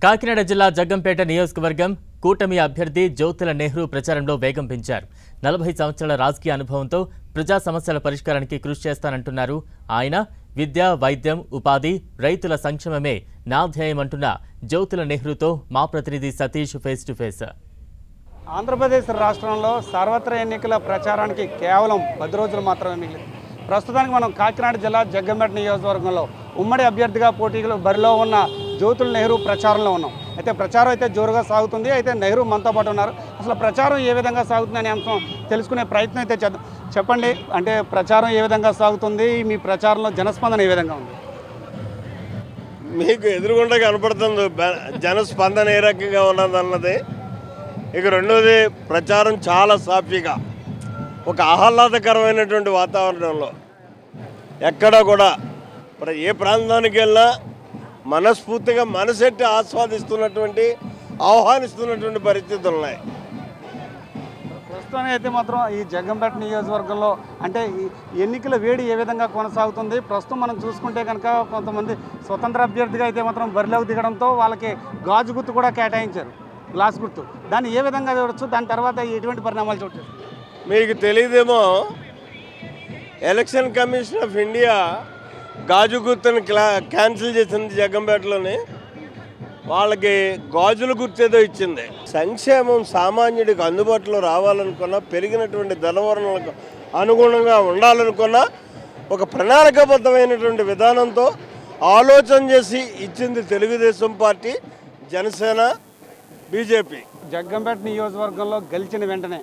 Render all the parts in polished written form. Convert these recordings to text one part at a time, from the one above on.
కాకినాడ జిల్లా జగ్గంపేట నియోజకవర్గం కూటమి అభ్యర్థి జ్యోతుల నెహ్రూ ప్రచారంలో వేగం పెంచారు. 40 సంవత్సరాల రాజకీయ అనుభవంతో ప్రజా సమస్యల పరిష్కారానికి కృషి చేస్తానంటున్నారు ఆయన. విద్య, వైద్యం, ఉపాధి, రైతుల సంక్షేమమే నా ధ్యేయమంటున్న జ్యోతుల నెహ్రూతో మా ప్రతినిధి Satish face to face. Andhra Pradesh రాష్ట్రంలో సర్వత్ర ఎన్నికల ప్రచారానికి కేవలం 10 రోజులు మాత్రమే మిగిలింది. ప్రస్తుతానికి మనం కాకినాడ జిల్లా జగ్గంపేట నియోజకవర్గంలో ఉమ్మడి అభ్యర్థిగా పోటీలో బరిలో ఉన్న జ్యోతుల నెహ్రూ ప్రచారంలో ఉన్నాం. అయితే ప్రచారం అయితే జోరుగా సాగుతుంది. అయితే నెహ్రూ మనతో పాటు ఉన్నారు. అసలు ప్రచారం ఏ విధంగా సాగుతుంది అనే అంశం తెలుసుకునే ప్రయత్నం అయితే చేద్దాం. చెప్పండి, అంటే ప్రచారం ఏ విధంగా సాగుతుంది, మీ ప్రచారంలో జనస్పందన ఏ విధంగా ఉంది? మీకు ఎదురుగుండా కనపడుతుంది జనస్పందన ఏ రకంగా ఉన్నదన్నది. ఇక రెండోది, ప్రచారం చాలా సాఫీగా ఒక ఆహ్లాదకరమైనటువంటి వాతావరణంలో ఎక్కడా కూడా ఏ ప్రాంతానికి వెళ్ళినా మనస్ఫూర్తిగా మనసెట్టి ఆహ్వానిస్తున్నటువంటి పరిస్థితులు ఉన్నాయి. ప్రస్తుతానికి అయితే మాత్రం ఈ జగ్గంపేట నియోజకవర్గంలో అంటే ఈ ఎన్నికల వేడి ఏ విధంగా కొనసాగుతుంది? ప్రస్తుతం మనం చూసుకుంటే కనుక కొంతమంది స్వతంత్ర అభ్యర్థిగా అయితే మాత్రం బరిలోకి దిగడంతో వాళ్ళకి గాజు గుర్తు కూడా కేటాయించారు, గ్లాస్ గుర్తు. దాన్ని ఏ విధంగా చూడొచ్చు? దాని తర్వాత ఎటువంటి పరిణామాలు చోటు? మీకు తెలియదేమో, ఎలక్షన్ కమిషన్ ఆఫ్ ఇండియా గాజు గుర్తుని క్యాన్సిల్ చేసింది. జగ్గంపేటలోని వాళ్ళకి గాజుల గుర్తు ఏదో ఇచ్చింది. సంక్షేమం సామాన్యుడికి అందుబాటులో రావాలనుకున్నా, పెరిగినటువంటి ధనవరణలకు అనుగుణంగా ఉండాలనుకున్నా ఒక ప్రణాళికాబద్ధమైనటువంటి విధానంతో ఆలోచన చేసి ఇచ్చింది తెలుగుదేశం పార్టీ, జనసేన, బీజేపీ. జగ్గంపేట నియోజకవర్గంలో గెలిచిన వెంటనే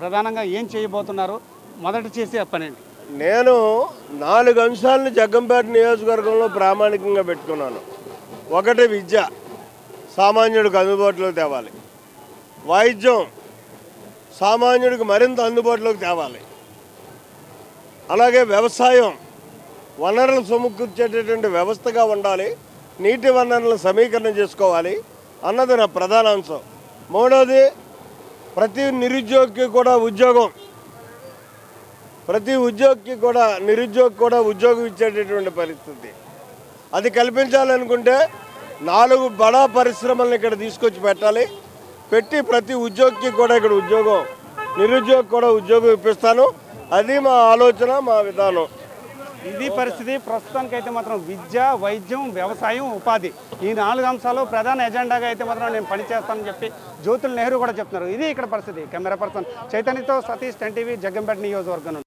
ప్రధానంగా ఏం చేయబోతున్నారు? మొదట చేసే పని? నేను 4 అంశాలను జగ్గంపేట నియోజకవర్గంలో ప్రామాణికంగా పెట్టుకున్నాను. ఒకటి, విద్య సామాన్యుడికి అందుబాటులోకి తేవాలి. వైద్యం సామాన్యుడికి మరింత అందుబాటులోకి తేవాలి. అలాగే వ్యవసాయం వనరులు సమకూర్చేటటువంటి వ్యవస్థగా ఉండాలి. నీటి వనరులను సమీకరణ చేసుకోవాలి అన్నది నా ప్రధాన అంశం. మూడవది, ప్రతి నిరుద్యోగికి కూడా ఉద్యోగం, నిరుద్యోగి కూడా ఉద్యోగం ఇచ్చేటటువంటి పరిస్థితి. అది కల్పించాలనుకుంటే 4 బడా పరిశ్రమలను ఇక్కడ తీసుకొచ్చి పెట్టాలి. పెట్టి ప్రతి ఉద్యోగికి కూడా ఇక్కడ ఉద్యోగం, నిరుద్యోగి కూడా ఉద్యోగం ఇప్పిస్తాను. అది మా ఆలోచన, మా విధానం. ఇది పరిస్థితి. ప్రస్తుతానికైతే మాత్రం విద్య, వైద్యం, వ్యవసాయం, ఉపాధి ఈ 4 అంశాలు ప్రధాన ఎజెండాగా అయితే మాత్రం నేను పనిచేస్తానని చెప్పి జ్యోతుల నెహ్రూ కూడా చెప్తున్నారు. ఇది ఇక్కడ పరిస్థితి. కెమెరా పర్సన్ చైతన్యతో సతీష్, 10 టీవీ, జగ్గంపేట నియోజకవర్గం.